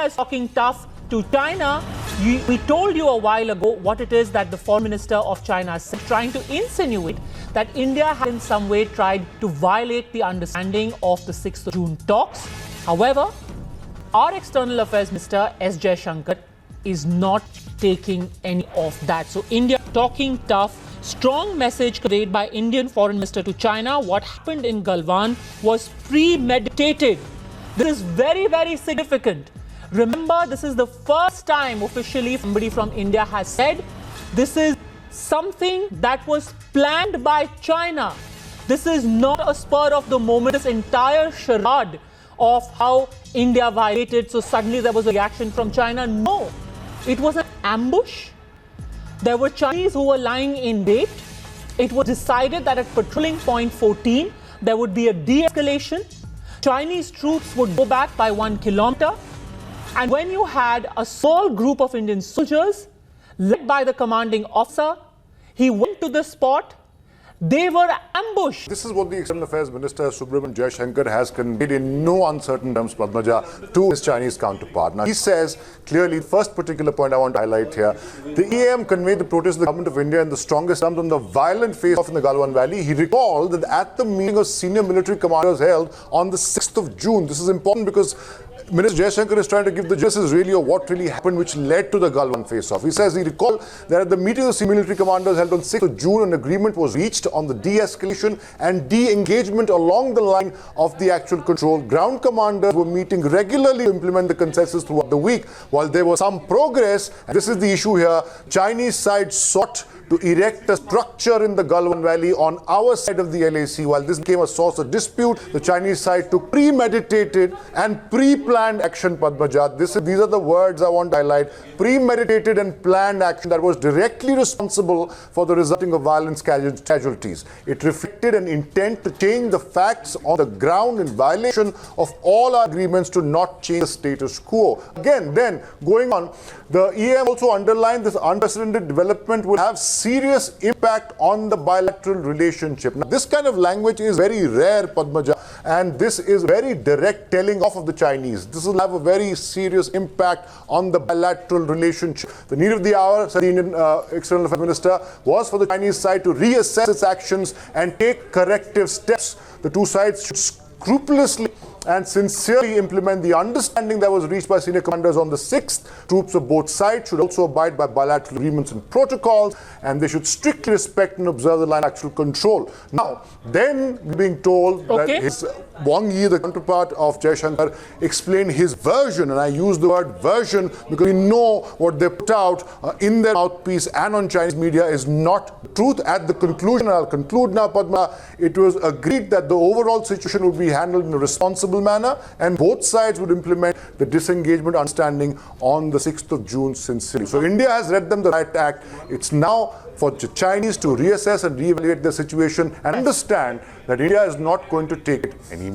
India is talking tough to China. We told you a while ago what it is that the Foreign Minister of China is trying to insinuate, that India has in some way tried to violate the understanding of the 6th of June talks. However, our External Affairs Minister S. Jaishankar is not taking any of that. So India talking tough, strong message conveyed by Indian Foreign Minister to China. What happened in Galwan was premeditated. This is very, very significant. Remember, this is the first time officially somebody from India has said this is something that was planned by China. This is not a spur of the moment, this entire charade of how India violated, so suddenly there was a reaction from China. No, it was an ambush. There were Chinese who were lying in wait. It was decided that at patrolling point 14, there would be a de-escalation. Chinese troops would go back by 1 kilometer. And when you had a small group of Indian soldiers, led by the commanding officer, he went to the spot. They were ambushed. This is what the External Affairs Minister Jaishankar has conveyed in no uncertain terms, Padmaja, to his Chinese counterpart. Now, he says clearly, the first particular point I want to highlight here, the EAM conveyed the protest of the government of India in the strongest terms on the violent face-off in the Galwan Valley. He recalled that at the meeting of senior military commanders held on the 6th of June, this is important because Minister Jaishankar is trying to give the justice really of what really happened which led to the Galwan face-off. He says he recalled that at the meeting of senior military commanders held on 6th of June, an agreement was reached on the de-escalation and de-engagement along the line of the actual control. Ground commanders were meeting regularly to implement the consensus throughout the week. While there was some progress, and this is the issue here, Chinese side sought to erect a structure in the Galwan Valley on our side of the LAC. While this became a source of dispute, the Chinese side took premeditated and pre-planned action, Padmaja. These are the words I want to highlight. Premeditated and planned action that was directly responsible for the resulting of violence casualties. It reflected an intent to change the facts on the ground in violation of all our agreements to not change the status quo. Again, then, going on, the EAM also underlined this unprecedented development will have serious impact on the bilateral relationship. Now, this kind of language is very rare, Padmaja, and this is very direct telling off of the Chinese. This will have a very serious impact on the bilateral relationship. The need of the hour, said the Indian External Affairs Minister, was for the Chinese side to reassess its actions and take corrective steps. The two sides should scrupulously and sincerely implement the understanding that was reached by senior commanders on the 6th. Troops of both sides should also abide by bilateral agreements and protocols, and they should strictly respect and observe the line of actual control. Now, then we're being told that his Wang Yi, the counterpart of Jaishankar, explained his version, and I use the word version because we know what they put out in their mouthpiece and on Chinese media is not truth. At the conclusion, and I'll conclude now, Padma, it was agreed that the overall situation would be handled in a responsible manner and both sides would implement the disengagement understanding on the 6th of June sincerely. So India has read them the right act. It's now for the Chinese to reassess and reevaluate the situation and understand that India is not going to take it anymore.